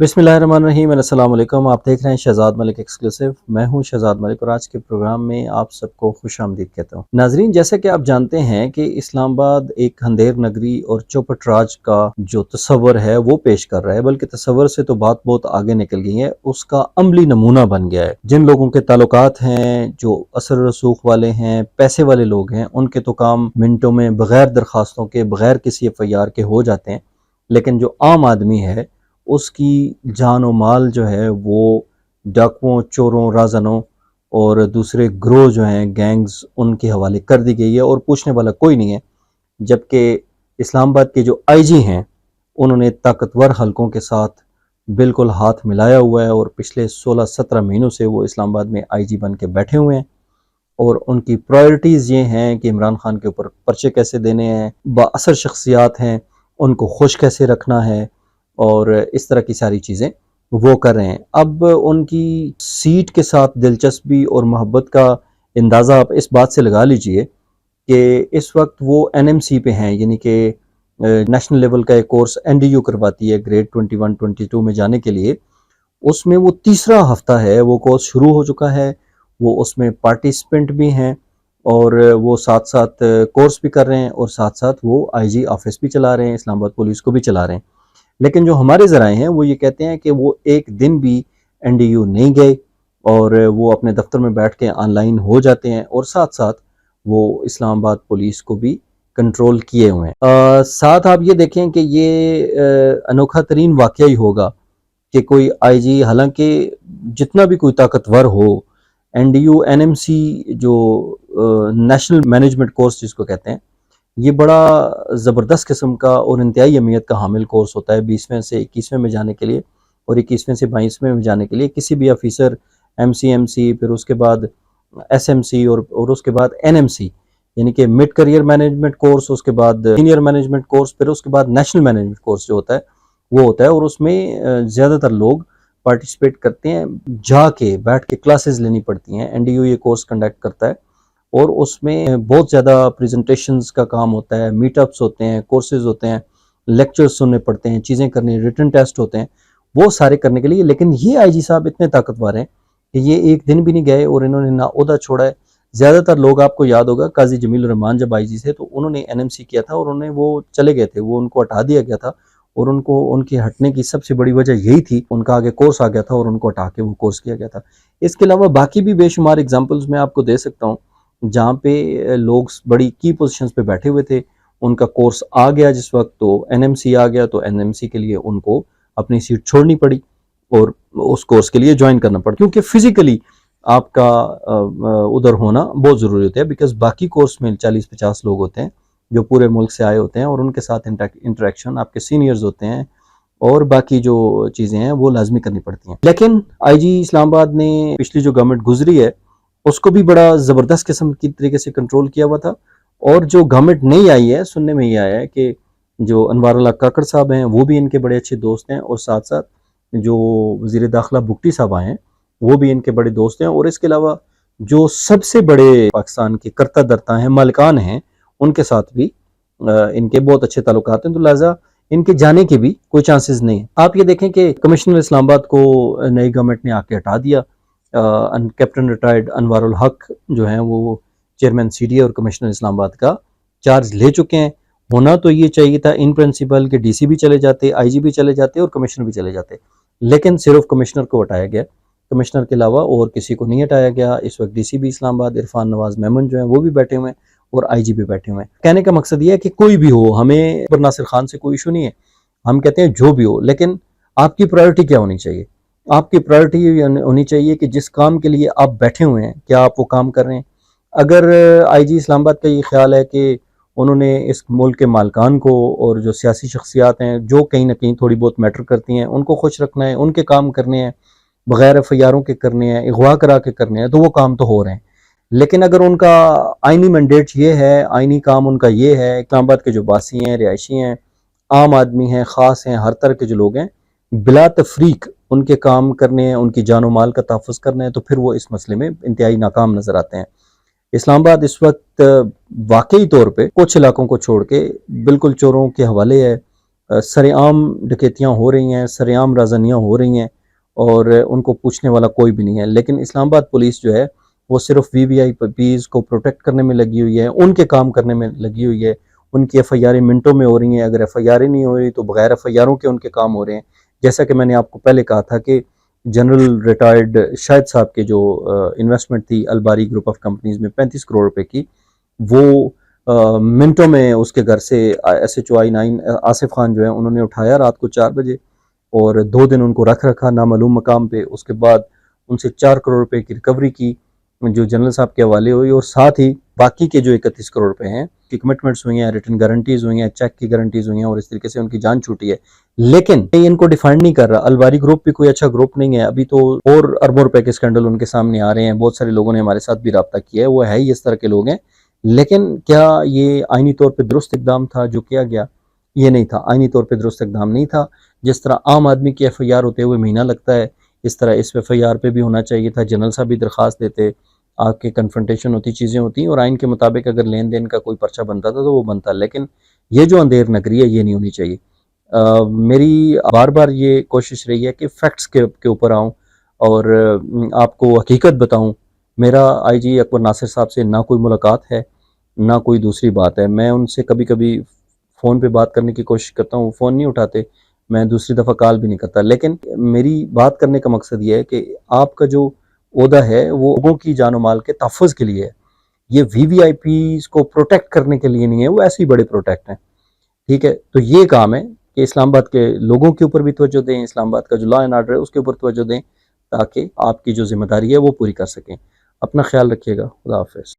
बिस्मिल्लाहिर्रहमानिर्रहीम। अस्सलाम वालेकुम। आप देख रहे हैं शहजाद मलिक एक्सक्लूसिव। मैं हूं शहजाद मलिक और आज के प्रोग्राम में आप सबको खुश आमदीद कहता हूं। नाजरीन, जैसे कि आप जानते हैं कि इस्लामाबाद एक अंधेर नगरी और चौपट राज का जो तस्वर है वो पेश कर रहा है, बल्कि तस्वर से तो बात बहुत आगे निकल गई है, उसका अमली नमूना बन गया है। जिन लोगों के ताल्लुकात हैं, जो असर रसूख वाले हैं, पैसे वाले लोग हैं, उनके तो काम मिनटों में बगैर दरखास्तों के, बगैर किसी FIR के हो जाते हैं। लेकिन जो आम आदमी है उसकी जान और माल जो है वो डाकुओं, चोरों, राजनों और दूसरे ग्रोह जो हैं, गैंग्स, उनके हवाले कर दी गई है और पूछने वाला कोई नहीं है। जबकि इस्लामाबाद के जो IG हैं उन्होंने ताकतवर हलकों के साथ बिल्कुल हाथ मिलाया हुआ है और पिछले 16-17 महीनों से वो इस्लामाबाद में IG बन के बैठे हुए हैं और उनकी प्रायोरिटीज़ ये हैं कि इमरान खान के ऊपर पर्चे कैसे देने हैं, बाअसर शख्सियात हैं उनको खुश कैसे रखना है और इस तरह की सारी चीज़ें वो कर रहे हैं। अब उनकी सीट के साथ दिलचस्पी और मोहब्बत का अंदाज़ा आप इस बात से लगा लीजिए कि इस वक्त वो NMC पे हैं, यानी कि नेशनल लेवल का एक कोर्स NDU करवाती है ग्रेड 21-22 में जाने के लिए। उसमें वो तीसरा हफ्ता है, वो कोर्स शुरू हो चुका है, वो उसमें पार्टिसिपेंट भी हैं और वो साथ साथ कोर्स भी कर रहे हैं और साथ साथ वो IG ऑफिस भी चला रहे हैं, इस्लामाबाद पुलिस को भी चला रहे हैं। लेकिन जो हमारे ज़राए हैं वो ये कहते हैं कि वो एक दिन भी NDU नहीं गए और वो अपने दफ्तर में बैठ के ऑनलाइन हो जाते हैं और साथ साथ वो इस्लामाबाद पुलिस को भी कंट्रोल किए हुए हैं। साथ आप ये देखें कि ये अनोखा तरीन वाक़या ही होगा कि कोई IG, हालांकि जितना भी कोई ताकतवर हो, NDU NMC जो नेशनल मैनेजमेंट कोर्स जिसको कहते हैं, ये बड़ा ज़बरदस्त किस्म का और इंतहाई अहमियत का हामिल कोर्स होता है 20वें से 21वें में जाने के लिए और 21वें से 22वें में जाने के लिए। किसी भी ऑफिसर MCMC, फिर उसके बाद SMC और उसके बाद NMC, यानी कि मिड करियर मैनेजमेंट कोर्स, उसके बाद सीनियर मैनेजमेंट कोर्स, फिर उसके बाद नेशनल मैनेजमेंट कोर्स जो होता है वो होता है और उसमें ज़्यादातर लोग पार्टिसिपेट करते हैं, जाके बैठ के क्लासेस लेनी पड़ती हैं। NDU ये कोर्स कंडक्ट करता है और उसमें बहुत ज़्यादा प्रेजेंटेशंस का काम होता है, मीटअप्स होते हैं, कोर्सेज होते हैं, लेक्चर्स सुनने पड़ते हैं, चीज़ें करनी, रिटन टेस्ट होते हैं, वो सारे करने के लिए। लेकिन ये IG साहब इतने ताकतवर हैं कि ये एक दिन भी नहीं गए और इन्होंने ना ओहदा छोड़ा है। ज़्यादातर लोग, आपको याद होगा, काजी जमील रहमान जब IG थे तो उन्होंने NMC किया था और उन्हें वो चले गए थे, वो उनको हटा दिया गया था और उनको उनके हटने की सबसे बड़ी वजह यही थी, उनका आगे कोर्स आ गया था और उनको हटा के वो कोर्स किया गया था। इसके अलावा बाकी भी बेशुमार एग्जाम्पल्स मैं आपको दे सकता हूँ जहाँ पे लोग बड़ी की पोजीशंस पे बैठे हुए थे, उनका कोर्स आ गया जिस वक्त तो NMC आ गया, तो NMC के लिए उनको अपनी सीट छोड़नी पड़ी और उस कोर्स के लिए ज्वाइन करना पड़ा, क्योंकि फिजिकली आपका उधर होना बहुत ज़रूरी होता है। बिकॉज बाकी कोर्स में 40-50 लोग होते हैं जो पूरे मुल्क से आए होते हैं और उनके साथ इंटरेक्शन आपके सीनियर्स होते हैं और बाकी जो चीज़ें हैं वो लाजमी करनी पड़ती हैं। लेकिन IG इस्लामाबाद ने पिछली जो गवर्नमेंट गुजरी है उसको भी बड़ा ज़बरदस्त किस्म की तरीके से कंट्रोल किया हुआ था और जो गवर्नमेंट नहीं आई है, सुनने में ये आया है कि जो अनवारुल्लाह काकड़ साहब हैं वो भी इनके बड़े अच्छे दोस्त हैं और साथ साथ जो वज़ीर दाखिला बुगटी साहब आए हैं वो भी इनके बड़े दोस्त हैं और इसके अलावा जो सबसे बड़े पाकिस्तान के कर्ता धर्ता हैं, मालिकान हैं, उनके साथ भी इनके बहुत अच्छे ताल्लुकात हैं, तो लिहाजा इनके जाने के भी कोई चांसेस नहीं है। आप ये देखें कि कमिश्नर इस्लामाबाद को नई गवर्नमेंट ने आके हटा दिया। कैप्टन रिटायर्ड अनवारुल हक जो हैं वो चेयरमैन CDA और कमिश्नर इस्लामाबाद का चार्ज ले चुके हैं। होना तो ये चाहिए था इन प्रिंसिपल के DC भी चले जाते, IG भी चले जाते और कमिश्नर भी चले जाते, लेकिन सिर्फ कमिश्नर को हटाया गया। कमिश्नर के अलावा और किसी को नहीं हटाया गया। इस वक्त DC भी इस्लामाबाद इरफान नवाज मेमन जो हैं वो भी बैठे हुए हैं और IG भी बैठे हुए हैं। कहने का मकसद ये है कि कोई भी हो, हमें पर नासिर खान से कोई इशू नहीं है, हम कहते हैं जो भी हो, लेकिन आपकी प्रायोरिटी क्या होनी चाहिए? आपकी प्रायोरिटी होनी चाहिए कि जिस काम के लिए आप बैठे हुए हैं क्या आप वो काम कर रहे हैं। अगर IG इस्लामाबाद का ये ख्याल है कि उन्होंने इस मुल्क के मालिकान को और जो सियासी शख्सियात हैं जो कहीं ना कहीं थोड़ी बहुत मैटर करती हैं उनको खुश रखना है, उनके काम करने हैं, बगैर FIR के करने हैं, अगवा करा के करने हैं, तो वो काम तो हो रहे हैं। लेकिन अगर उनका आइनी मैंडेट ये है, आइनी काम उनका ये है, इस्लामाबाद के जो बासी हैं, रिहायशी हैं, आम आदमी हैं, ख़ास हैं, हर तरह के जो लोग हैं, बिला तफरीक उनके काम करने हैं, उनकी जान माल का तहफ़्फ़ुज़ करना है, तो फिर वो इस मसले में इंतहाई नाकाम नज़र आते हैं। इस्लामाबाद इस वक्त वाकई तौर पे कुछ इलाकों को छोड़ के बिल्कुल चोरों के हवाले है, سر عام ڈکیتیاں ہو رہی ہیں، سر عام رازنیاں ہو رہی ہیں اور ان کو پوچھنے والا کوئی بھی نہیں ہے. لیکن اسلام آباد پولیس جو ہے وہ صرف وی وی آئی پیز کو پروٹیکٹ کرنے میں لگی ہوئی ہے، ان کے کام کرنے میں لگی ہوئی ہے. ان کی ایف آئی آریں منٹوں میں ہو رہی ہیں، اگر ایف آئی آریں نہیں ہو رہی تو بغیر ایف آئی آروں کے ان کے کام ہو رہے ہیں. جیسا کہ میں نے آپ کو پہلے کہا تھا کہ جنرل ریٹائرڈ شاہد صاحب کے جو انویسٹمنٹ تھی الباری گروپ آف کمپنیز میں 35 کروڑ روپے کی، وہ منٹوں میں اس کے گھر سے ایس ایچ او آئی 9 آصف خان جو ہے انہوں نے اٹھایا رات کو 4 بجے اور 2 دن ان کو رکھا نامعلوم مقام پہ. اس کے بعد ان سے 4 کروڑ روپے کی ریکوری کی جو جنرل صاحب کے حوالے ہوئی، اور ساتھ ہی باقی کے جو 31 کروڑ روپے ہیں کی کمٹمنٹس ہوئی ہیں، ریٹن گارنٹیز ہوئی ہیں، چیک کی گارنٹیز ہوئی ہیں، اور اس طریقے سے ان کی جان چھوٹی ہے. لیکن ان کو ڈیفائنڈ نہیں کر رہا. الباری گروپ بھی کوئی اچھا گروپ نہیں ہے، ابھی تو اور اربوں روپے کے سکینڈل ان کے سامنے آ رہے ہیں. بہت سارے لوگوں نے ہمارے ساتھ بھی رابطہ کیا ہے، وہ ہے ہی اس طرح کے لوگ ہیں. لیکن کیا یہ آئینی طور پہ درست اقدام تھا جو کیا گیا؟ یہ نہیں تھا، آئینی طور پہ درست اقدام نہیں تھا. جس طرح عام آدمی کی ایف آئی آر ہوتے ہوئے مہینہ لگتا ہے، اس طرح اس ایف آئی آر پہ بھی ہونا چاہیے تھا. جنرل صاحب بھی درخواست دیتے، آ کے کنفرنٹیشن ہوتی، چیزیں ہوتی، اور آئین کے مطابق اگر لین دین کا کوئی پرچہ بنتا تھا تو وہ بنتا. لیکن یہ جو اندھیر نگری ہے یہ نہیں ہونی چاہیے. میری بار بار یہ کوشش رہی ہے کہ فیکٹس کے اوپر آؤں اور آپ کو حقیقت بتاؤں. میرا آئی جی اکبر ناصر صاحب سے نہ کوئی ملاقات ہے نہ کوئی دوسری بات ہے. میں ان سے کبھی کبھی فون پہ بات کرنے کی کوشش کرتا ہوں، وہ فون نہیں اٹھاتے، میں دوسری دفعہ کال بھی نہیں کرتا. لیکن میری بات کرنے کا مقصد یہ ہے کہ آپ کا جو عہدہ ہے وہ لوگوں کی جان و مال کے تحفظ کے لیے ہے. یہ وی وی آئی پیز کو پروٹیکٹ کرنے کے لیے نہیں ہے، وہ ایسے ہی بڑے پروٹیکٹ ہیں. ٹھیک ہے، تو یہ کام ہے کہ اسلام آباد کے لوگوں کے اوپر بھی توجہ دیں، اسلام آباد کا جو لا اینڈ آرڈر ہے اس کے اوپر توجہ دیں، تاکہ آپ کی جو ذمہ داری ہے وہ پوری کر سکیں. اپنا خیال رکھیے گا. خدا حافظ.